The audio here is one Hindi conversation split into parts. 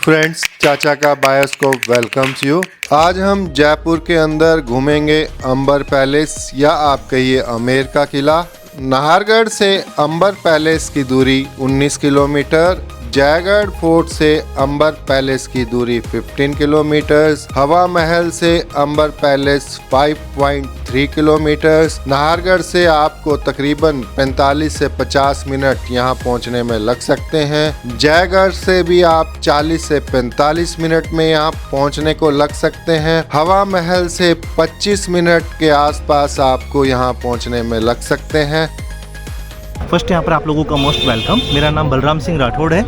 फ्रेंड्स, चाचा का बायोस्कोप वेलकम्स यू। आज हम जयपुर के अंदर घूमेंगे अंबर पैलेस या आप कहिए आमेर का किला। नाहरगढ़ से अंबर पैलेस की दूरी 19 किलोमीटर, जयगढ़ फोर्ट से अंबर पैलेस की दूरी 15 किलोमीटर, हवा महल से अंबर पैलेस 5.3 किलोमीटर। नाहरगढ़ से आपको तकरीबन 45 से 50 मिनट यहाँ पहुँचने में लग सकते हैं। जयगढ़ से भी आप 40 से 45 मिनट में यहाँ पहुँचने को लग सकते हैं। हवा महल से 25 मिनट के आसपास आपको यहाँ पहुँचने में लग सकते हैं। फर्स्ट यहाँ पर आप लोगों का मोस्ट वेलकम। मेरा नाम बलराम सिंह राठौड़ है।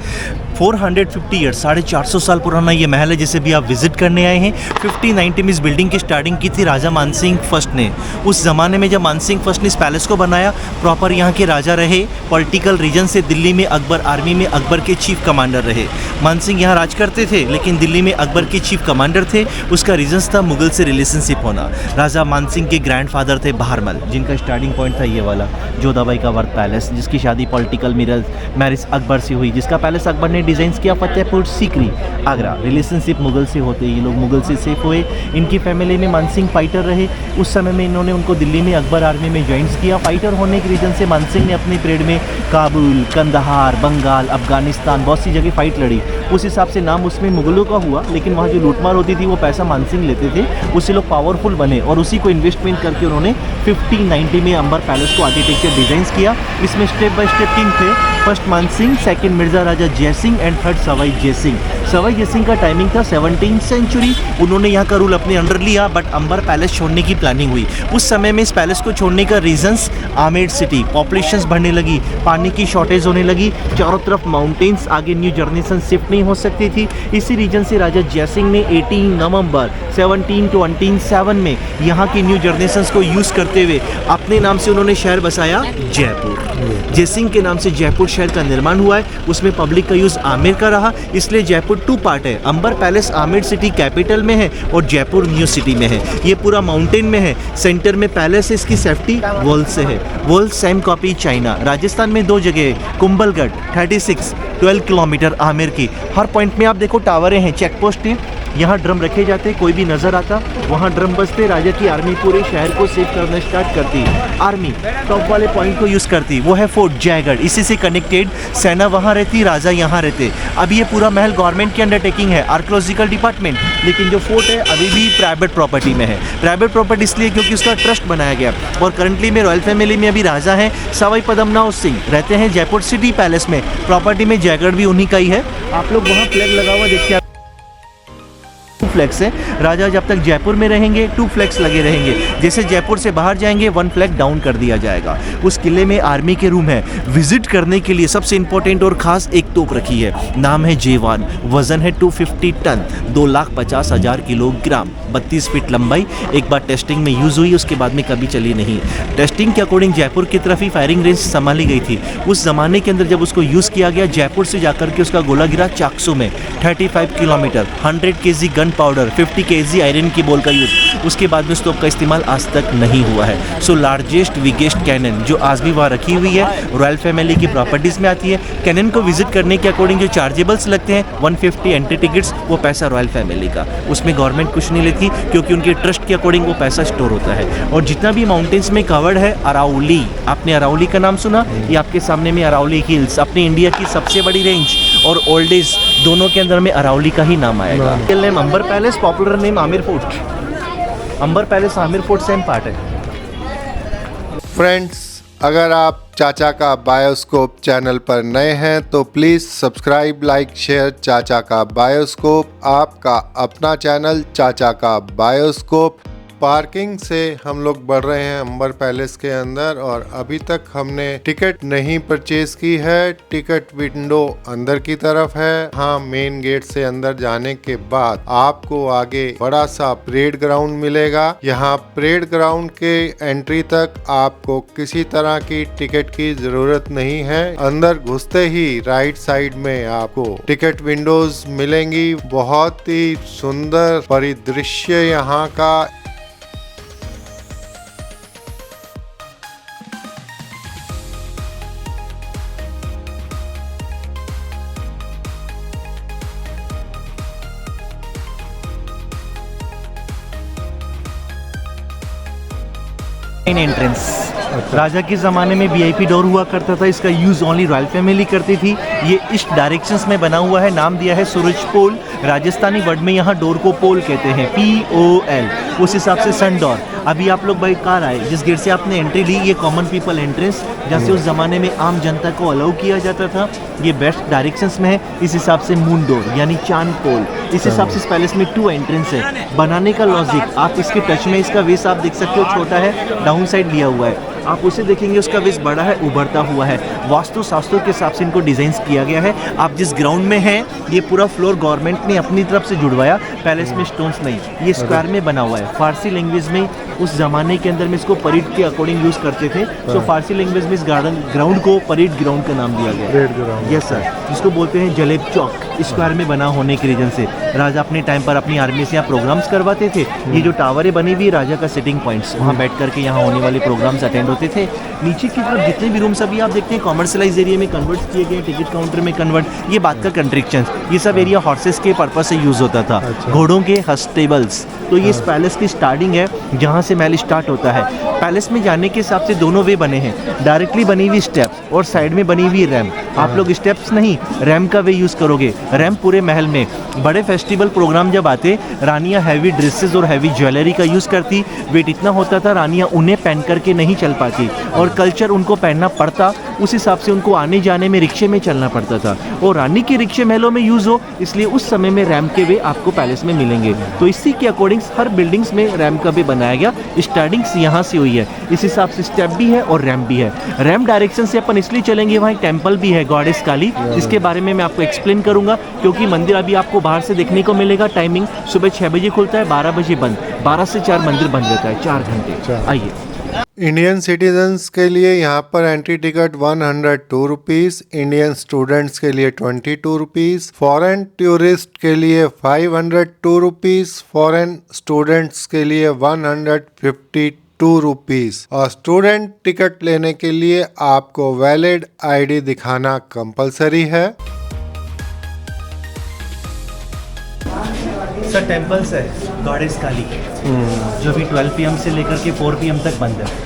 450 ईयर्स 450 साल पुराना ये महल है जिसे भी आप विजिट करने आए हैं। 5090 में इस बिल्डिंग की स्टार्टिंग की थी राजा मानसिंह फर्स्ट ने। उस ज़माने में जब मानसिंह फर्स्ट ने इस पैलेस को बनाया, प्रॉपर यहाँ के राजा रहे। पॉलिटिकल रीजन से दिल्ली में अकबर आर्मी में अकबर के चीफ कमांडर रहे। मानसिंह यहाँ राज करते थे लेकिन दिल्ली में अकबर के चीफ कमांडर थे। उसका रीजन्स था मुगल से रिलेशनशिप होना। राजा मानसिंह के ग्रैंडफादर थे बहारमल, जिनका स्टार्टिंग पॉइंट था ये वाला जोधाबाई का वर्क पैलेस, जिसकी शादी पॉलिटिकल मैरिज अकबर से हुई, जिसका पैलेस अकबर ने डिज़ाइन किया फतेहपुर सीकरी आगरा। रिलेशनशिप मुगल से होते ये लोग मुगल से सेफ हुए। इनकी फैमिली में मानसिंह फाइटर रहे। उस समय में इन्होंने उनको दिल्ली में अकबर आर्मी में ज्वाइन किया। फाइटर होने के रीज़न से मानसिंह ने अपनी पीरियड में काबुल, कंदहार, बंगाल, अफगानिस्तान बहुत सी जगह फाइट लड़ी। उस हिसाब से नाम उसमें मुगलों का हुआ, लेकिन वहाँ जो लूटमार होती थी वो पैसा मानसिंह लेते थे। उससे लोग पावरफुल बने और उसी को इन्वेस्टमेंट करके उन्होंने 5090 में अंबर पैलेस को आर्किटेक्चर डिज़ाइन किया। इसमें स्टेप बाय स्टेप किंग थे। First Mansingh, second Mirza Raja Jaisingh and third Sawai Jaisingh. Sawai Jaisingh का टाइमिंग था 17th सेंचुरी। उन्होंने यहाँ का रूल अपने अंडर लिया, बट अंबर पैलेस छोड़ने की प्लानिंग हुई। उस समय में इस पैलेस को छोड़ने का रीजंस आमेर सिटी, पॉपुलेशंस बढ़ने लगी, पानी की शॉर्टेज होने लगी, चारों तरफ माउंटेन्स, आगे न्यू जनरेशन शिफ्ट नहीं हो सकती थी। इसी रीजन से राजा जयसिंह ने 18 नवंबर 1727 में यहाँ की न्यू जनरेशंस को यूज़ करते हुए अपने नाम से उन्होंने शहर बसाया जयपुर। जयसिंह के नाम से जयपुर शहर का निर्माण हुआ है। उसमें पब्लिक का यूज़ आमेर का रहा, इसलिए जयपुर 2 पार्ट है। अंबर पैलेस आमेर सिटी कैपिटल में है और जयपुर न्यू सिटी में है। ये पूरा माउंटेन में है। सेंटर में पैलेस है, इसकी सेफ्टी वॉल से है। Wall same copy China. Rajasthan में 2 जगह है, कुंभलगढ़ 36 12 किलोमीटर आमेर की। हर पॉइंट में आप देखो टावरें हैं, चेक पोस्ट हैं। यहाँ ड्रम रखे जाते, कोई भी नज़र आता वहाँ ड्रम बजते। राजा की आर्मी पूरे शहर को सेव करना स्टार्ट करती। आर्मी टॉप वाले पॉइंट को यूज़ करती, वो है फोर्ट जयगढ़। इसी से कनेक्टेड सेना वहाँ रहती, राजा यहाँ रहते। अभी ये पूरा महल गवर्नमेंट की अंडरटेकिंग है, आर्कियोलॉजिकल डिपार्टमेंट, लेकिन जो फोर्ट है अभी भी प्राइवेट प्रॉपर्टी में है। प्राइवेट प्रॉपर्टी इसलिए क्योंकि उसका ट्रस्ट बनाया गया। और करंटली में रॉयल फैमिली में अभी राजा हैं सवाई पद्मनाभ सिंह, रहते हैं जयपुर सिटी पैलेस में। प्रॉपर्टी में जयगढ़ भी उन्हीं का ही है। आप लोग वहाँ फ्लैग लगा हुआ देखिए, 2 फ्लैग्स है। राजा जब तक जयपुर में रहेंगे 2 फ्लैग्स लगे रहेंगे। जैसे जयपुर से बाहर जाएंगे 1 फ्लैग डाउन कर दिया जाएगा। उस किले में आर्मी के रूम है। विजिट करने के लिए सबसे इंपॉर्टेंट और खास एक तोप रखी है, नाम है J1। वजन है 250 टन, 2,50,000 किलोग्राम, 32 फीट लंबाई। एक बार टेस्टिंग में यूज़ हुई, उसके बाद में कभी चली नहीं। टेस्टिंग के अकॉर्डिंग जयपुर की तरफ ही फायरिंग रेंज संभाली गई थी। उस ज़माने के अंदर जब उसको यूज़ किया गया, जयपुर से जाकर के उसका गोला गिरा चाकसू में 35 kilometre, 100 kg gun powder, 50 kg iron की बॉल का यूज़। उसके बाद में उस तोप का इस्तेमाल आज तक नहीं हुआ है। सो लार्जेस्ट बिगेस्ट कैनन जो आज भी वहाँ रखी हुई है, रॉयल फैमिली की प्रॉपर्टीज़ में आती है। कैनन को विजिट करने के अकॉर्डिंग जो चार्जेबल्स लगते हैं 150 एंट्री टिकट्स, वो पैसा रॉयल फैमिली का। उसमें गवर्नमेंट कुछ नहीं लेती क्योंकि उनके ट्रस्ट के अकॉर्डिंग वो पैसा स्टोर होता है। और जितना भी माउंटेन्स में कवर्ड है, अरावली, आपने अरावली का नाम सुना? ये आपके सामने में अरावली हिल्स, अपनी इंडिया की सबसे बड़ी रेंज और ओल्डेज, दोनों के अंदर में अरावली का ही नाम आएगा। Name Amber palace, popular name Amer fort. Amber palace Amer fort same part है। फ्रेंड्स, अगर आप चाचा का बायोस्कोप चैनल पर नए हैं तो प्लीज़ सब्सक्राइब, लाइक, शेयर चाचा का बायोस्कोप, आपका अपना चैनल चाचा का बायोस्कोप। पार्किंग से हम लोग बढ़ रहे हैं अंबर पैलेस के अंदर और अभी तक हमने टिकट नहीं परचेज की है। टिकट विंडो अंदर की तरफ है। हाँ, मेन गेट से अंदर जाने के बाद आपको आगे बड़ा सा परेड ग्राउंड मिलेगा। यहाँ परेड ग्राउंड के एंट्री तक आपको किसी तरह की टिकट की जरूरत नहीं है। अंदर घुसते ही राइट साइड में आपको टिकट विंडोज मिलेंगी। बहुत ही सुंदर परिदृश्य यहाँ का। Main entrance. राजा के ज़माने में वीआईपी डोर हुआ करता था, इसका यूज़ ओनली रॉयल फैमिली करती थी। ये ईस्ट डायरेक्शंस में बना हुआ है, नाम दिया है सूरज पोल। राजस्थानी वर्ड में यहाँ डोर को पोल कहते हैं, POL, उस हिसाब से सन डोर। अभी आप लोग बाई कार आए, जिस गेट से आपने एंट्री ली, ये कॉमन पीपल एंट्रेंस, जैसे उस ज़माने में आम जनता को अलाउ किया जाता था। ये वेस्ट डायरेक्शंस में है, इस हिसाब से मून डोर यानी चांद पोल। इस हिसाब से इस पैलेस में 2 एंट्रेंस है। बनाने का लॉजिक आप इसके टच में, इसका वेस आप देख सकते हो छोटा है, डाउन साइड लिया हुआ है। आप उसे देखेंगे उसका वेस बड़ा है, उभरता हुआ है। वास्तु शास्त्रों के हिसाब से इनको डिज़ाइन किया गया है। आप जिस ग्राउंड में हैं, ये पूरा फ्लोर गवर्नमेंट ने अपनी तरफ से जुड़वाया, पैलेस में स्टोन्स नहीं। ये स्क्वायर में बना हुआ है। फारसी लैंग्वेज में उस ज़माने के अंदर में इसको परेड के अकॉर्डिंग यूज़ करते थे। तो फारसी लैंग्वेज में इस ग्राउंड को परेड ग्राउंड का नाम दिया गया। यस सर, जिसको बोलते हैं जलेब चौक, स्क्वायर में बना होने के रीजन से। राजा अपने टाइम पर अपनी आर्मी से यहाँ प्रोग्राम्स करवाते थे। ये जो टावरें बनी हुई राजा का सिटिंग पॉइंट्स, वहाँ बैठ करके यहाँ होने वाले प्रोग्राम्स अटेंड होते थे। नीचे की तरफ जितने भी रूम्स अभी आप देखते हैं कॉमर्शलाइज एरिया में कन्वर्ट किए गए, टिकट काउंटर में कन्वर्ट, ये बात का कंस्ट्रक्शन, ये सब एरिया हॉर्सेस के पर्पज से यूज़ होता था। घोड़ों के हस्टेबल्स। तो ये इस पैलेस की स्टार्टिंग है, जहाँ से महल स्टार्ट होता है। पैलेस में जाने के हिसाब से दोनों वे बने हैं, डायरेक्टली बनी हुई स्टेप्स और साइड में बनी हुई रैम्प। आप लोग स्टेप्स नहीं, रैम्प का वे यूज़ करोगे। रैम्प पूरे महल में बड़े फेस्टिवल प्रोग्राम जब आते, रानियाँ हैवी ड्रेसेस और हैवी ज्वेलरी का यूज़ करती। वेट इतना होता था, रानियाँ उन्हें पहन करके नहीं चल पाती और कल्चर उनको पहनना पड़ता। उस हिसाब से उनको आने जाने में रिक्शे में चलना पड़ता था, और रानी के रिक्शे महलों में यूज़ हो, इसलिए उस समय में रैम्प के वे आपको पैलेस में मिलेंगे। तो इसी के अकॉर्डिंग हर बिल्डिंग्स में रैम्प का वे बनाया गया। स्टार्टिंग्स यहाँ से हुई है, इस हिसाब से स्टेप भी है और रैम्प भी है। रैम्प डायरेक्शन से अपन इसलिए चलेंगे, वहाँ एक टेम्पल भी है गॉडेस काली, जिसके बारे में मैं आपको एक्सप्लेन करूँगा, क्योंकि मंदिर अभी आपको बाहर से देखने को मिलेगा। टाइमिंग सुबह 6 बजे खुलता है, 12 बजे बंद, 12 से 4 मंदिर बंद रहता है, 4 घंटे। आइए। इंडियन सिटीजन्स के लिए यहाँ पर entry ticket 102 rupees, Indian students के लिए 22 रुपीज़, फॉरेन टूरिस्ट के लिए 502 रुपीज़, फॉरेन स्टूडेंट्स के लिए 152 रुपीज़, और स्टूडेंट टिकट लेने के लिए आपको वैलिड ID दिखाना कंपलसरी है। सर टेम्पल्स है गॉडेस काली, जो अभी 12 PM से लेकर के 4 PM तक बंद है।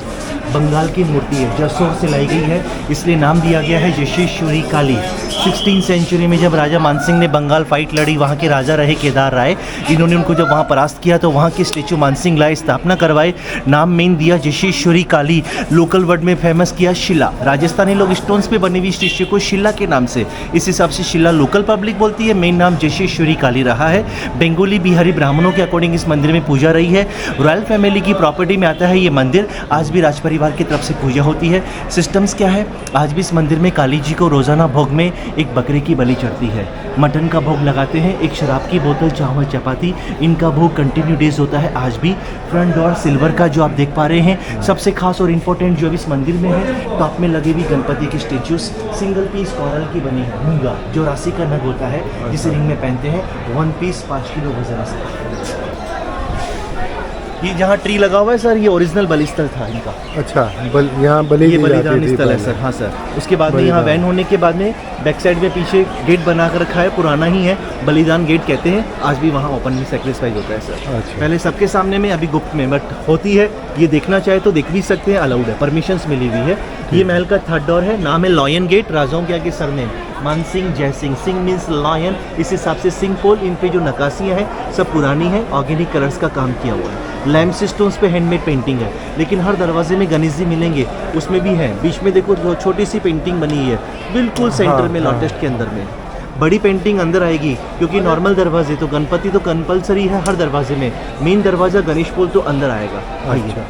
बंगाल की मूर्ति है, जसोर से लाई गई है, इसलिए नाम दिया गया है जशेश्वरी काली। 16वीं सेंचुरी में जब राजा मानसिंह ने बंगाल फाइट लड़ी, वहाँ के राजा रहे केदार राय, इन्होंने उनको जब वहाँ परास्त किया तो वहाँ के स्टेचू मानसिंह लाए, स्थापना करवाए, नाम मेन दिया जशेश्वरी काली। लोकल वर्ड में फेमस किया शिला। राजस्थानी लोग स्टोन्स पे बनी हुई स्टेचू को शिला के नाम से, इस हिसाब से शिला लोकल पब्लिक बोलती है, मेन नाम जशेश्वरी काली रहा है। बंगाली बिहारी ब्राह्मणों के अकॉर्डिंग इस मंदिर में पूजा रही है। रॉयल फैमिली की प्रॉपर्टी में आता है ये मंदिर, आज भी राज परिवार की तरफ से पूजा होती है। सिस्टम्स क्या है, आज भी इस मंदिर में काली जी को रोजाना भोग में एक बकरे की बलि चढ़ती है, मटन का भोग लगाते हैं, एक शराब की बोतल, चावल चपाती, इनका भोग कंटिन्यू डेज होता है आज भी। फ्रंट डोर सिल्वर का जो आप देख पा रहे हैं, सबसे खास और इम्पोर्टेंट जो इस मंदिर में है, टॉप में लगे हुई गणपति की स्टेच्यूज सिंगल पीस कॉरल की बनी है। मूंगा जो राशि का नग होता है, जिसे रिंग में पहनते हैं, 1 पीस 5 किलो वजन है। ये जहाँ ट्री लगा हुआ है सर, ये ओरिजिनल बलिस्थल था इनका। अच्छा, यहाँ ये बलिदान स्थल है सर। हाँ सर, उसके बाद में यहाँ वैन होने के बाद में बैक साइड में पीछे गेट बना कर रखा है, पुराना ही है, बलिदान गेट कहते हैं। आज भी वहाँ ओपन में सेक्रीफाइस होता है सर। अच्छा। पहले सबके सामने में, अभी गुप्त में, बट होती है। ये देखना चाहे तो देख भी सकते हैं, अलाउड है, परमिशंस मिली हुई है। ये महल का 3rd डोर है, नाम है लॉयन गेट। राजाओं के आगे surname Mansingh Jaisingh, Singh means lion, इस हिसाब से सिंह पोल। इन पे जो नक्काशियाँ हैं सब पुरानी है, ऑर्गेनिक कलर्स का काम किया हुआ है। लैम्प स्टोन्स पे हैंडमेड पेंटिंग है, लेकिन हर दरवाजे में गणेश जी मिलेंगे, उसमें भी है। बीच में देखो छोटी सी पेंटिंग बनी है, बिल्कुल सेंटर में लोटस के अंदर में। बड़ी पेंटिंग अंदर आएगी, क्योंकि नॉर्मल दरवाजे तो गणपति तो कंपलसरी है हर दरवाजे में, मेन दरवाजा गणेश पोल तो अंदर आएगा। आइए,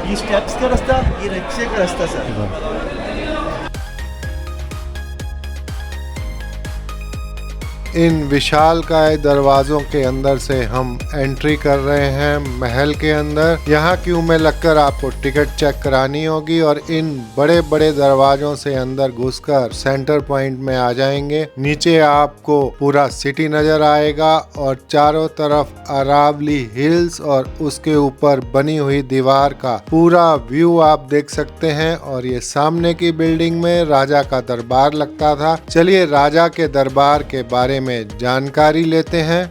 ये स्टेप्स का रास्ता, ये रिक्शे का रास्ता सर। इन विशालकाय दरवाज़ों के अंदर से हम एंट्री कर रहे हैं महल के अंदर। यहाँ क्यू में लगकर आपको टिकट चेक करानी होगी, और इन बड़े बड़े दरवाजों से अंदर घुसकर सेंटर पॉइंट में आ जाएंगे। नीचे आपको पूरा सिटी नजर आएगा, और चारों तरफ अरावली हिल्स और उसके ऊपर बनी हुई दीवार का पूरा व्यू आप देख सकते हैं। और ये सामने की बिल्डिंग में राजा का दरबार लगता था। चलिए राजा के दरबार के बारे में जानकारी लेते हैं।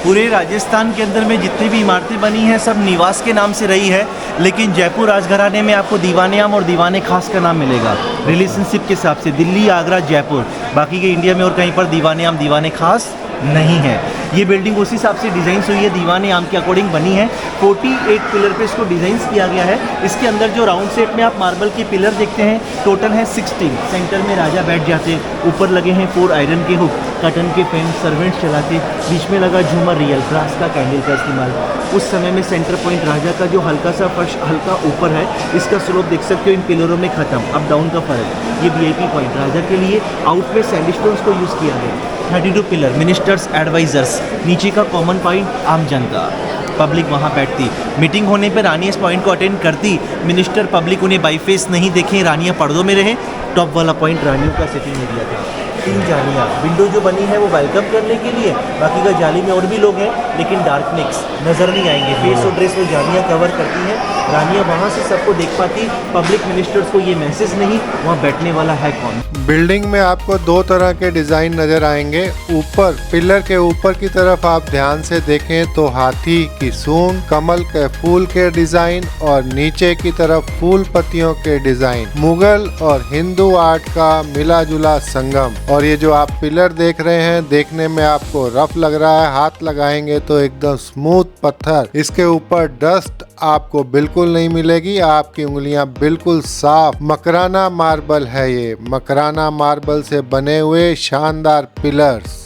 पूरे राजस्थान के अंदर में जितनी भी इमारतें बनी हैं सब निवास के नाम से रही है, लेकिन जयपुर राजघराने में आपको दीवाने आम और दीवाने खास का नाम मिलेगा रिलेशनशिप के हिसाब से। दिल्ली, आगरा, जयपुर, बाकी के इंडिया में और कहीं पर दीवाने आम दीवाने खास नहीं है। ये बिल्डिंग उसी हिसाब से डिज़ाइन हुई है, दीवाने आम के अकॉर्डिंग बनी है। 48 पिलर पे इसको डिज़ाइन किया गया है। इसके अंदर जो राउंड शेप में आप मार्बल के पिलर देखते हैं टोटल है 16। सेंटर में राजा बैठ जाते हैं, ऊपर लगे हैं 4 आयरन के हुक, कटन के फैन सर्वेंट्स चलाते, बीच में लगा झूमर रियल ब्रास का कैंडल का इस्तेमाल। उस समय में सेंटर पॉइंट राजा का जो हल्का सा फर्श हल्का ऊपर है, इसका स्लोप देख सकते हो इन पिलरों में ख़त्म, अप डाउन का फर्क। ये VIP पॉइंट राजा के लिए आउट में सैंडस्टोन्स को यूज़ किया गया। 32 पिलर, मिनिस्टर्स, एडवाइजर्स, नीचे का कॉमन पॉइंट आम जनता, पब्लिक वहाँ बैठती। मीटिंग होने पर रानी इस पॉइंट को अटेंड करती, मिनिस्टर पब्लिक उन्हें बाई फेस नहीं देखें, रानियाँ पर्दों में रहे। टॉप वाला पॉइंट रानियों का सिटिंग एरिया था। 3 जालियाँ, विंडो जो बनी है वो वेलकम करने के लिए, बाकी का जाली में और भी लोग हैं लेकिन डार्कनेस नज़र नहीं आएंगे, फेस और ड्रेस में जालियाँ कवर करती हैं। रानियाँ वहाँ से सबको देख पाती, पब्लिक मिनिस्टर्स को ये मैसेज नहीं वहाँ बैठने वाला है कौन। बिल्डिंग में आपको 2 तरह के डिज़ाइन नज़र आएंगे। ऊपर पिलर के ऊपर की तरफ आप ध्यान से देखें तो हाथी की सूंड, कमल के फूल के डिज़ाइन और नीचे की तरफ फूल पत्तियों के डिज़ाइन, मुगल और हिंदू आर्ट का मिला जुला संगम। और ये जो आप पिलर देख रहे हैं देखने में आपको रफ लग रहा है, हाथ लगाएंगे तो एकदम स्मूथ पत्थर। इसके ऊपर डस्ट आपको बिल्कुल नहीं मिलेगी, आपकी उंगलियां बिल्कुल साफ। मकराना मार्बल है ये, मकराना मार्बल से बने हुए शानदार पिलर्स।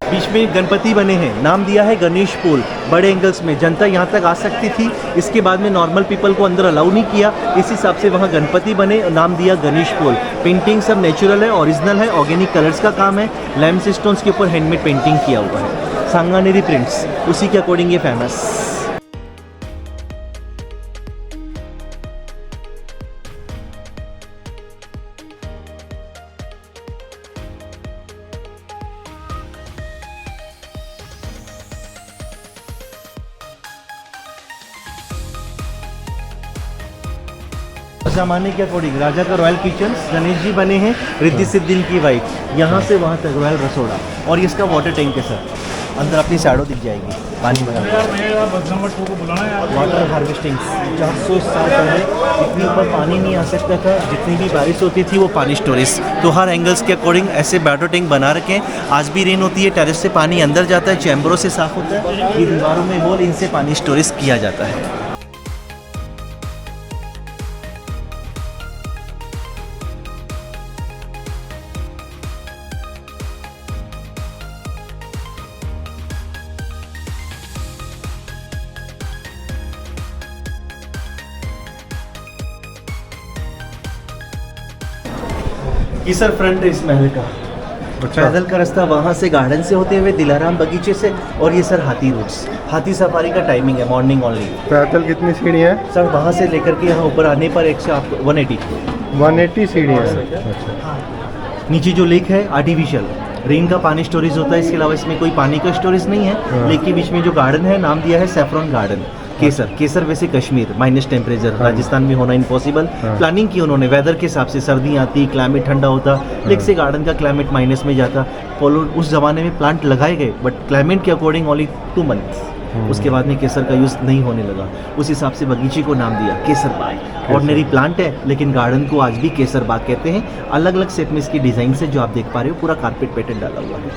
बीच में गणपति बने हैं, नाम दिया है गणेश पोल। बड़े एंगल्स में जनता यहाँ तक आ सकती थी, इसके बाद में नॉर्मल पीपल को अंदर अलाउ नहीं किया, इस हिसाब से वहाँ गणपति बने, नाम दिया गणेश पोल। पेंटिंग सब नेचुरल है, ओरिजिनल है, ऑर्गेनिक कलर्स का काम है, लैम्प स्टोन्स के ऊपर हैंडमेड पेंटिंग किया हुआ है। सांगानेरी प्रिंट्स उसी के अकॉर्डिंग ये फेमस। जमाने के अकॉर्डिंग राजा का रॉयल किचन, गणेश जी बने हैं, रिद्धि सिद्धि की वाइफ, यहाँ से वहाँ तक रॉयल रसोड़ा। और इसका वाटर टैंक है सर, अंदर अपनी शैडो दिख जाएगी, पानी भरा वाटर हार्वेस्टिंग। 400 साल पहले इतनी ऊपर पानी नहीं आ सकता था, जितनी भी बारिश होती थी वो पानी स्टोरेज। तो हर एंगल्स के अकॉर्डिंग ऐसे वाटर टैंक बना रखे हैं। आज भी रेन होती है, टेरेस से पानी अंदर जाता है, चैम्बरों से साफ होता है, ये दीवारों में होल, इनसे पानी स्टोरेज किया जाता है। ये सर फ्रंट है इस महल का। पैदल का रास्ता वहाँ से गार्डन से होते हुए दिलाराम बगीचे से, और ये सर हाथी रूट्स, हाथी सफारी का टाइमिंग है मॉर्निंग ओनली। पैदल कितनी सीढ़ी है सर? वहाँ से लेकर के यहाँ ऊपर आने पर 180 सीढ़ी है। नीचे जो लेक है आर्टिफिशियल, रेन का पानी स्टोरेज होता है, इसके अलावा इसमें कोई पानी का स्टोरेज नहीं है। लेक के बीच में जो गार्डन है नाम दिया है सैफरॉन गार्डन। केसर वैसे कश्मीर माइनस टेम्परेचर, राजस्थान में होना इम्पॉसिबल। प्लानिंग की उन्होंने वेदर के हिसाब से, सर्दी आती, क्लाइमेट ठंडा होता, लेक से गार्डन का क्लाइमेट माइनस में जाता। फॉलो उस जमाने में प्लांट लगाए गए बट क्लाइमेट के अकॉर्डिंग ओनली 2 मंथ्स, उसके बाद में केसर का यूज़ नहीं होने लगा। उस हिसाब से बगीचे को नाम दिया केसर बाग। ऑर्डिनरी प्लांट है लेकिन गार्डन को आज भी केसर बाग कहते हैं। अलग अलग शेप में इसकी डिज़ाइन से जो आप देख पा रहे हो, पूरा कारपेट पैटर्न डाला हुआ है।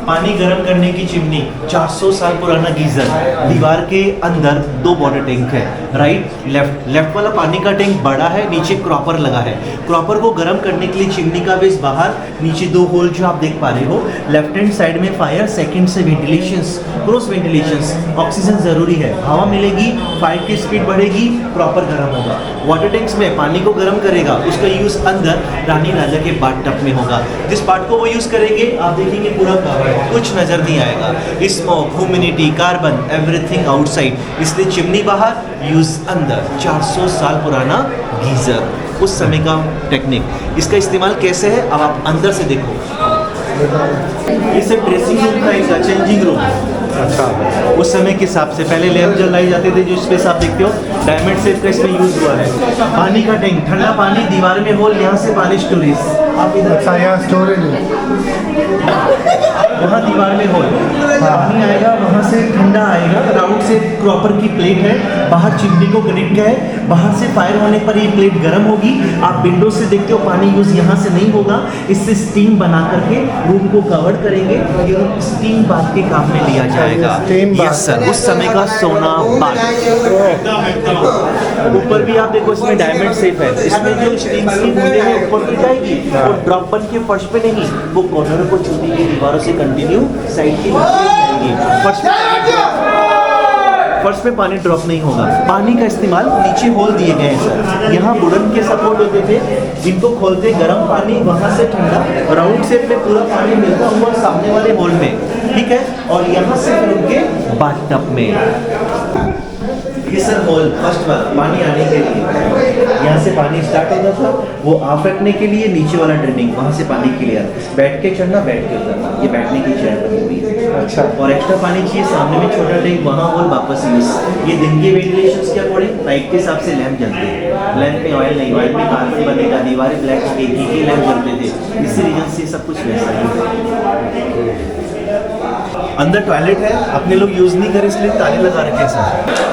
पानी गर्म करने की चिमनी, 400 साल पुराना गीजर, दीवार के अंदर 2 वाटर टैंक है, राइट लेफ्ट वाला पानी का टैंक बड़ा है, नीचे क्रॉपर लगा है। क्रॉपर को गर्म करने के लिए चिमनी का बेस बाहर, नीचे 2 होल जो आप देख पा रहे हो। लेफ्ट हैंड साइड में फायर, सेकंड से वेंटिलेशंस, क्रॉस वेंटिलेशंस। ऑक्सीजन जरूरी है, हवा मिलेगी, फायर की स्पीड बढ़ेगी, प्रॉपर गर्म होगा। वाटर टैंक्स में पानी को गर्म करेगा, उसका यूज़ अंदर रानी राजा के बाथ टब में होगा। जिस पार्ट को वो यूज़ करेंगे आप देखेंगे पूरा कवर, कुछ नज़र नहीं आएगा। Smoke, humidity, carbon, everything outside, इसलिए चिमनी बाहर, यूज़ अंदर। 400 साल पुराना गीजर, उस समय का टेक्निक। इसका इस्तेमाल कैसे है अब आप अंदर से देखो। ये सब ड्रेसिंग रूम था, इसका चेंजिंग रूम। अच्छा, उस समय के हिसाब से पहले लैंप जलाए जाते थे, जो स्पेस आप देखते हो डायमंड शेप का इसमें यूज़ हुआ है। पानी का टैंक, ठंडा पानी, दीवार में होल, यहाँ से पानी स्टोरेज। आप इधर यहाँ स्टोरेज है। वहाँ दीवार में होल, पानी आएगा वहाँ से ठंडा आएगा, राउंड से प्रॉपर की प्लेट है, बाहर चिमनी को कनेक्ट है, बाहर से फायर होने पर ये प्लेट गर्म होगी, आप विंडो से देखते हो पानी यूज़ यहाँ से नहीं होगा, इससे स्टीम बना करके रूम को कवर करेंगे, ये रूम स्टीम बाथ के काम में लिया जाएगा। यस सर, उस समय का सोना बाथ। ऊपर भी आप देखो इसमें डायमंड सेफ है, इसमें जो स्टीम की बूंदें हैं ऊपर की जाएगी और ड्रॉप बन के फर्श पे नहीं, वो कॉर्नर को चुनी की दीवारों से कंटिन्यू साइड की फर्श में पानी ड्रॉप नहीं होगा। पानी का इस्तेमाल नीचे होल दिए गए हैं सर, यहाँ वुडन के सपोर्ट होते थे, इनको खोलते गर्म पानी वहाँ से ठंडा, राउंड शेप में पूरा पानी मिलता हुआ सामने वाले होल में, ठीक है, और यहाँ से फिर उनके बाथटब में। ये सर होल फर्स्ट वाला पानी आने के लिए, यहाँ से पानी स्टार्ट होता था, वो ऑफ रखने के लिए नीचे वाला ड्रेनिंग, वहाँ से पानी क्लियर, बैठ के चढ़ना बैठ के उतरना, ये बैठने की चेयर बनी हुई है। अच्छा, और एक्स्ट्रा पानी चाहिए सामने में छोटा टैंक, वहाँ होल वापस यूज। ये दिन के वेंटिलेशन के अकॉर्डिंग नाइट के हिसाब से लैंप जलते हैं, लैंप में ऑयल नहीं, ऑयल में कार्बन बनेगा, दीवारें ब्लैक के लैंप जलते थे, इसी रीजन से सब कुछ वैसा ही। अंदर टॉयलेट है, अपने लोग यूज नहीं करे इसलिए ताले लगा रखे हैं सर।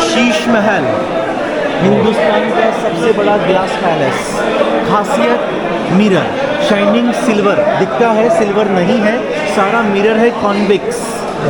शीश महल हिंदुस्तान का सबसे बड़ा ग्लास पैलेस, खासियत मिरर, शाइनिंग सिल्वर दिखता है, सिल्वर नहीं है, सारा मिरर है कॉन्वेक्स।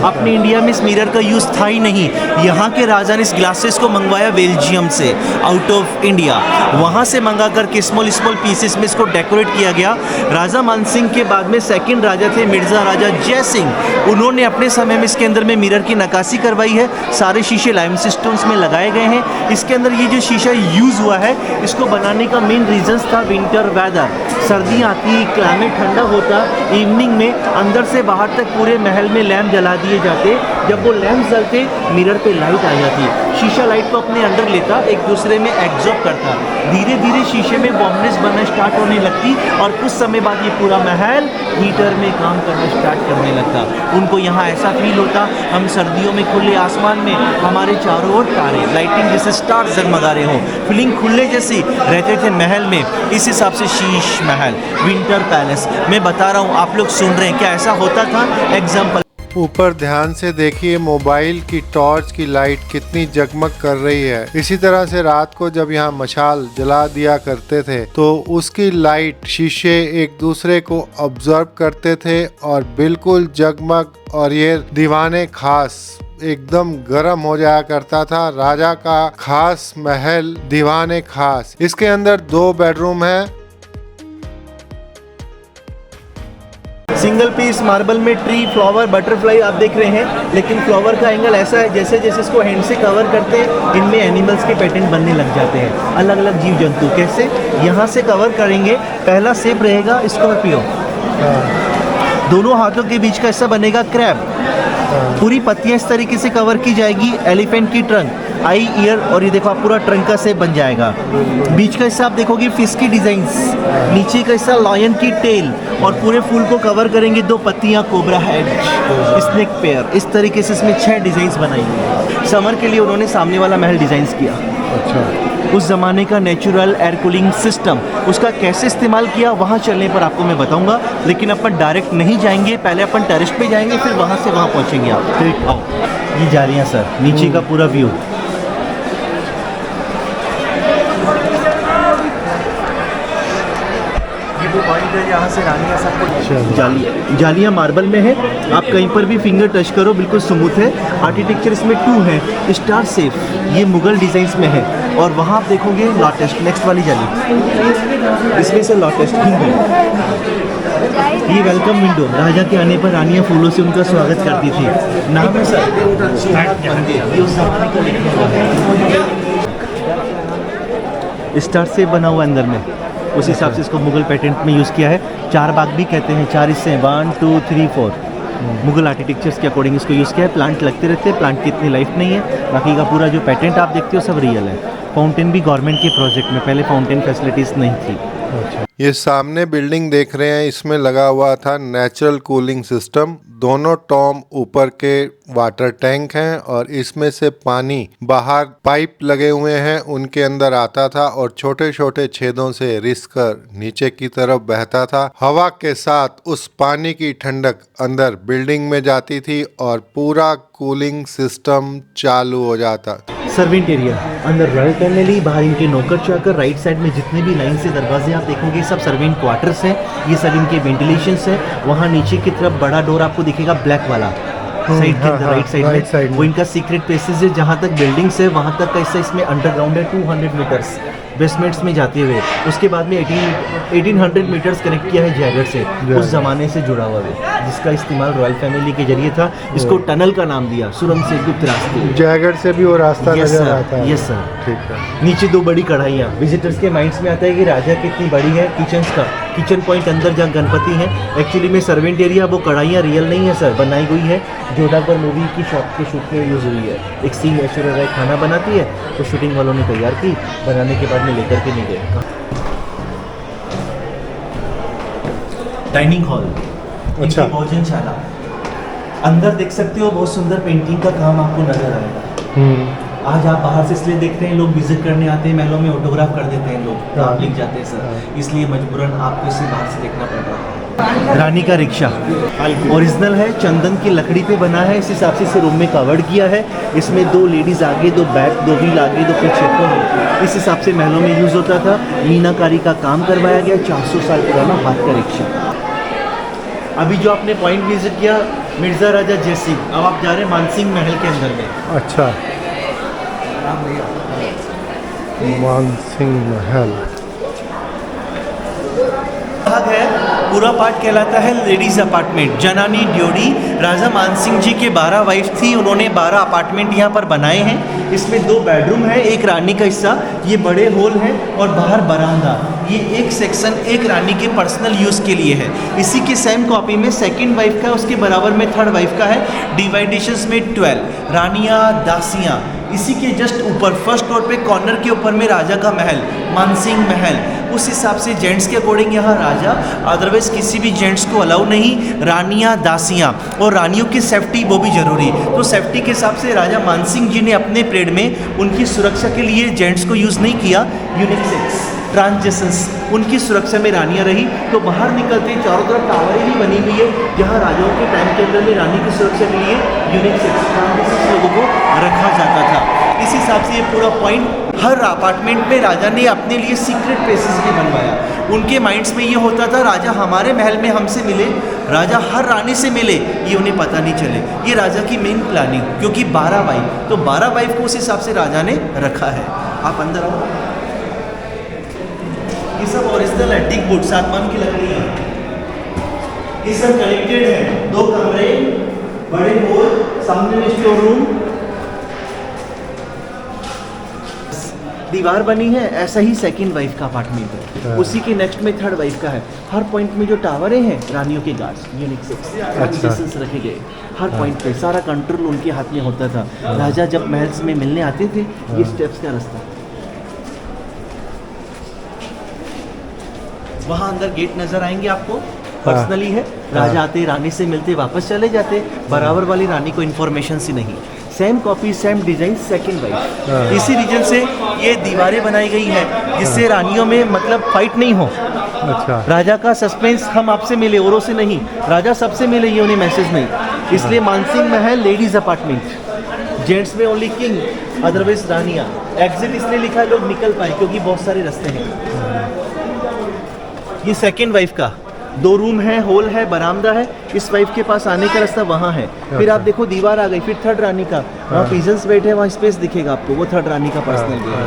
अपने इंडिया में इस मिरर का यूज़ था ही नहीं, यहाँ के राजा ने इस ग्लासेस को मंगवाया बेल्जियम से, आउट ऑफ इंडिया, वहाँ से मंगा करके स्मॉल पीसेस में इसको डेकोरेट किया गया। राजा मानसिंह के बाद में सेकंड राजा थे मिर्ज़ा राजा जय सिंह, उन्होंने अपने समय में इसके अंदर में मिरर की नक्काशी करवाई है, सारे शीशे लाइमस्टोन्स में लगाए गए हैं। इसके अंदर ये जो शीशा यूज़ हुआ है, इसको बनाने का मेन रीजंस था विंटर वेदर, सर्दी आती, क्लाइमेट ठंडा होता, इवनिंग में अंदर से बाहर तक पूरे महल में लैंप जला दिए जाते, जब वो लैंप जलते मिरर पे लाइट आ जाती, शीशा लाइट को अपने अंदर लेता, एक दूसरे में एब्जॉर्ब करता, धीरे धीरे शीशे में वार्मनेस बनना स्टार्ट होने लगती और कुछ समय बाद ये पूरा महल हीटर में काम करना स्टार्ट करने लगता। उनको यहाँ ऐसा फील होता हम सर्दियों में खुले आसमान में, हमारे चारों ओर तारे, लाइटिंग जैसे स्टार्स जगमगा रहे हों, फीलिंग खुले जैसी रहते थे महल में। इस हिसाब से शीश महल, विंटर पैलेस, मैं बता रहा हूँ, आप लोग सुन रहे हैं, क्या ऐसा होता था? एग्जाम्पल ऊपर ध्यान से देखिए मोबाइल की टॉर्च की लाइट कितनी जगमग कर रही है। इसी तरह से रात को जब यहाँ मशाल जला दिया करते थे तो उसकी लाइट शीशे एक दूसरे को ऑब्जर्व करते थे और बिल्कुल जगमग, और ये दीवाने खास एकदम गर्म हो जाया करता था। राजा का खास महल दीवाने खास। इसके अंदर 2 बेडरूम है। सिंगल पीस मार्बल में ट्री, फ्लावर, बटरफ्लाई आप देख रहे हैं, लेकिन फ्लावर का एंगल ऐसा है जैसे जैसे इसको हैंड से कवर करते हैं इनमें एनिमल्स के पैटर्न बनने लग जाते हैं, अलग अलग जीव जंतु। कैसे? यहाँ से कवर करेंगे, पहला शेप रहेगा स्कॉर्पियो, दोनों हाथों के बीच का हिस्सा बनेगा क्रैब, पूरी पत्तियाँ इस तरीके से कवर की जाएगी, एलिफेंट की ट्रंक, आई, ईयर, और ये देखो आप पूरा ट्रंक का शेप बन जाएगा। बीच का हिस्सा आप देखोगे फिश की डिजाइन्स, नीचे का हिस्सा लॉयन की टेल, और पूरे फूल को कवर करेंगे 2 पत्तियां, कोबरा हेड, स्नेक पेयर। इस तरीके से इसमें 6 डिजाइन्स बनाई हैं। समर के लिए उन्होंने सामने वाला महल डिजाइन्स किया। अच्छा, उस ज़माने का नेचुरल एयर कूलिंग सिस्टम, उसका कैसे इस्तेमाल किया वहाँ चलने पर आपको मैं बताऊंगा, लेकिन अपन डायरेक्ट नहीं जाएंगे, पहले अपन टेरेस पे जाएंगे, फिर वहाँ से वहाँ पहुँचेंगे आप। ठीक, आओ। ये जा रही हैं सर, नीचे का पूरा व्यू। पॉइंट है जहाँ से रानियाँ सबको जालियाँ मार्बल में है, आप कहीं पर भी फिंगर टच करो बिल्कुल स्मूथ है। आर्किटेक्चर इसमें 2 है, स्टार शेप, ये मुगल डिजाइन्स में है, और वहाँ आप देखोगे लॉटेस्ट, नेक्स्ट वाली जाली, इसमें से लॉटेस्ट हिंदू, ये वेलकम विंडो, राजा के आने पर रानियाँ फूलों से उनका स्वागत करती थी। नाम है सर स्टार शेप बना हुआ अंदर में, उस हिसाब से इसको मुगल पैटर्न में यूज़ किया है। 4 बाग भी कहते हैं, 4 हिस्से, 1 2 3 4 मुगल आर्किटेक्चर्स के अकॉर्डिंग इसको यूज़ किया है। प्लांट लगते रहते हैं, प्लांट की इतनी लाइफ नहीं है, बाकी का पूरा जो पैटर्न आप देखते हो सब रियल है। फाउंटेन भी गवर्नमेंट के प्रोजेक्ट में, पहले फाउंटेन फैसिलिटीज़ नहीं थी। अच्छा। ये सामने बिल्डिंग देख रहे हैं, इसमें लगा हुआ था नेचुरल कूलिंग सिस्टम। दोनों टॉम ऊपर के वाटर टैंक हैं और इसमें से पानी बाहर पाइप लगे हुए हैं उनके अंदर आता था और छोटे छोटे छेदों से रिस कर नीचे की तरफ बहता था। हवा के साथ उस पानी की ठंडक अंदर बिल्डिंग में जाती थी और पूरा कूलिंग सिस्टम चालू हो जाता। सर्वेंट एरिया अंदर रॉयल फैमिली, बाहर इनके नौकर चाकर, राइट साइड में जितने भी लाइन से दरवाजे आप देखोगे सब सर्वेंट क्वार्टर्स हैं। ये सब इनके वेंटिलेशंस हैं। वहाँ नीचे की तरफ बड़ा डोर आपको दिखेगा ब्लैक वाला साइड के अंदर, राइट साइड में वो इनका सीक्रेट प्लेसेस है। जहाँ तक बिल्डिंग्स है वहाँ तक कैसा इसमें अंडरग्राउंड है 200 मीटर्स बेसमेंट्स में जाते हुए। उसके बाद में 1800 मीटर्स कनेक्ट किया है जैगर से, उस ज़माने से जुड़ा हुआ है जिसका इस्तेमाल रॉयल फैमिली के जरिए था। इसको टनल का नाम दिया, सुरंग से गुप्त रास्ते। जैगर से भी वो रास्ता नजर आता है। Yes sir. ठीक है। नीचे 2 बड़ी कढ़ाइयाँ, विजिटर्स के माइंड्स में आता है कि राजा कितनी बड़ी है। किचन पॉइंट अंदर जहाँ गणपति हैं। एक्चुअली में सर्वेंट एरिया वो कढ़ाइयाँ रियल नहीं है सर, बनाई गई है। जोधापुर मूवी की शॉट के शूट में यूज़ हुई है। एक सीन ऐश्वर्या राय खाना बनाती है तो शूटिंग वालों ने तैयार की, बनाने के बाद में लेकर के नहीं गए। डाइनिंग हॉल, अच्छा, भोजनशाला अंदर देख सकते हो। बहुत सुंदर पेंटिंग का काम आपको नजर आएगा। आज आप बाहर से इसलिए देखते हैं लोग विजिट करने आते हैं, महलों में ऑटोग्राफ कर देते हैं लोग, आप लिख जाते हैं सर, इसलिए मजबूरन आपको इसे बाहर से देखना पड़ रहा है। रानी का रिक्शा ओरिजिनल है, चंदन की लकड़ी पे बना है। इस हिसाब से इसे रूम में कवर्ड किया है। इसमें 2 लेडीज आगे, 2 बैक, 2 व्हील आगे, 2 पीछे को इस हिसाब से महलों में यूज़ होता था। मीनाकारी का काम करवाया गया। 400 साल पुराना हाथ का रिक्शा। अभी जो आपने पॉइंट विजिट किया मिर्ज़ा राजा जयसिंह, अब आप जा रहे हैं मानसिंह महल के अंदर में। अच्छा, मानसिंह महल भाग है। पूरा पार्ट कहलाता है लेडीज अपार्टमेंट। जनानी ड्योढ़ी राजा मानसिंह जी के 12 वाइफ थी, उन्होंने 12 अपार्टमेंट यहाँ पर बनाए हैं। इसमें 2 बेडरूम है, एक रानी का हिस्सा, ये बड़े हॉल है और बाहर बरामदा। ये एक सेक्शन एक रानी के पर्सनल यूज़ के लिए है। इसी के सेम कॉपी में सेकंड वाइफ का, उसके बराबर में थर्ड वाइफ का है। डिवाइडेशंस में 12 रानियाँ दासियाँ। इसी के जस्ट ऊपर फर्स्ट फ्लोर पे कॉर्नर के ऊपर में राजा का महल, मानसिंह महल। उस हिसाब से जेंट्स के अकॉर्डिंग यहाँ राजा, अदरवाइज किसी भी जेंट्स को अलाउ नहीं। रानियाँ दासियाँ और रानियों की सेफ्टी वो भी जरूरी। तो सेफ्टी के हिसाब से राजा मानसिंह जी ने अपने परेड में उनकी सुरक्षा के लिए जेंट्स को यूज़ नहीं किया। यूनिसेक्स ट्रांसजेंडर्स उनकी सुरक्षा में रानियाँ रही। तो बाहर निकलते चारों तरफ टावरें भी बनी हुई है जहाँ राजाओं के टाइम के अंदर में रानी की सुरक्षा के लिए यूनिसेक्स ट्रांसजेंडर्स लोगों को रखा जाता था। इस हिसाब से ये पूरा पॉइंट हर अपार्टमेंट में राजा ने अपने लिए सीक्रेट प्लेसेस भी बनवाया। उनके माइंड्स में ये होता था राजा हमारे महल में हमसे मिले, राजा हर रानी से मिले, ये उन्हें पता नहीं चले। ये राजा की मेन प्लानिंग, क्योंकि 12 वाइफ, तो 12 वाइफ को उस हिसाब से राजा ने रखा है। आप अंदर आओ। ये सब ओरिजिनल है, टिक वुड सागवान की लकड़ी है। ये सब कनेक्टेड है। 2 कमरे, बड़े हॉल, सामने में स्टोर रूम, दीवार बनी है। ऐसा ही सेकंड वाइफ का अपार्टमेंट है। उसी के नेक्स्ट में थर्ड वाइफ का है। हर पॉइंट में जो टावरें हैं रानियों के गार्ड्स, यूनिसेक्स रखे गए हर पॉइंट पे। सारा कंट्रोल उनके हाथ में होता था। राजा जब महल में मिलने आते थे, ये स्टेप्स का रास्ता, वहाँ अंदर गेट नजर आएंगे आपको, पर्सनली है। राजा आते, रानी से मिलते, वापस चले जाते। बराबर वाली रानी को इन्फॉर्मेशन सी नहीं। Same copy same design second wife. इसी रीजन से ये दीवारें बनाई गई है जिससे रानियों में मतलब फाइट नहीं हो। अच्छा, राजा का सस्पेंस, हम आपसे मिले औरों से नहीं, राजा सबसे मिले, ये उन्हें मैसेज नहीं। इसलिए मानसिंह महल लेडीज अपार्टमेंट, जेंट्स में ओनली किंग, अदरवाइज रानियाँ। एग्जिट इसलिए लिखा है लोग निकल पाए क्योंकि बहुत सारे रास्ते हैं। ये सेकंड वाइफ का 2 रूम है, हॉल है, बरामदा है। इस वाइफ के पास आने का रास्ता वहाँ है। फिर आप देखो दीवार आ गई, फिर थर्ड रानी का, वहाँ पीजन्स बैठे हैं, वहाँ स्पेस दिखेगा आपको, वो थर्ड रानी का पर्सनल है।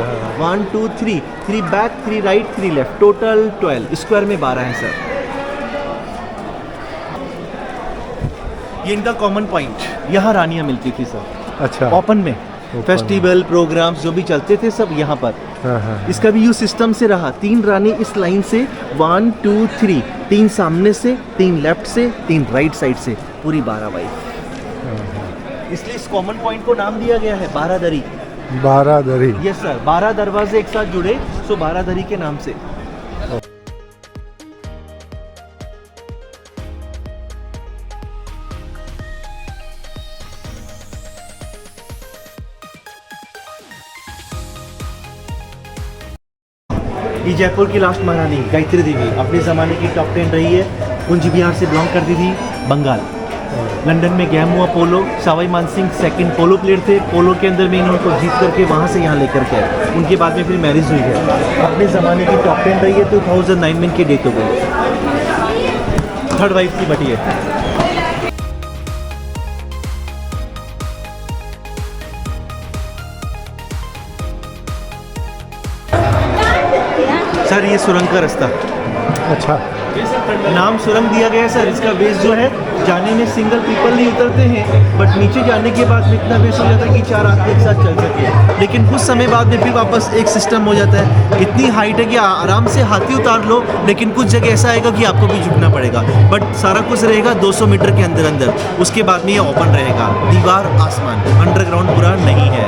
1 2 3 3 back, 3 right, 3 left, total 12, square में 12 है सर। ये इनका कॉमन पॉइंट, यहाँ रानियाँ मिलती थी सर। अच्छा, ओपन में फेस्टिवल प्रोग्राम्स जो भी चलते थे सब यहाँ पर। इसका भी यूज सिस्टम से रहा। 3 रानी इस लाइन से, 1 2 3, 3 सामने से, 3 लेफ्ट से, 3 राइट साइड से, पूरी 12 वाइफ। इसलिए इस कॉमन पॉइंट को नाम दिया गया है 12 दरी। 12 दरी, यस सर, 12 दरवाजे एक साथ जुड़े, सो 12 दरी के नाम से। ये जयपुर की लास्ट महारानी गायत्री देवी अपने ज़माने की टॉप 10 रही है। कुंज बिहार से बिलोंग करती थी, बंगाल। लंदन में गेम हुआ polo, Sawai Mansingh second polo player थे। पोलो के अंदर में इन्होंने जीत करके वहाँ से यहाँ लेकर के आए। उनके बाद में फिर मैरिज हुई है। अपने ज़माने की टॉप 10 रही है। 2009 में इनकी डेथ हो गई। थर्ड वाइफ थी बट ये सर, ये सुरंग का रास्ता। अच्छा, नाम सुरंग दिया गया है सर। इसका बेस जो है, जाने में सिंगल पीपल नहीं उतरते हैं, बट नीचे जाने के बाद में इतना बेस हो जाता है कि 4 आदमी एक साथ चल सके। लेकिन कुछ समय बाद में फिर वापस एक सिस्टम हो जाता है। इतनी हाइट है कि आराम से हाथी उतार लो, लेकिन कुछ जगह ऐसा आएगा कि आपको भी झुकना पड़ेगा। बट सारा कुछ रहेगा 200 मीटर के अंदर अंदर। उसके बाद में ये ओपन रहेगा, दीवार आसमान, अंडरग्राउंड पूरा नहीं है।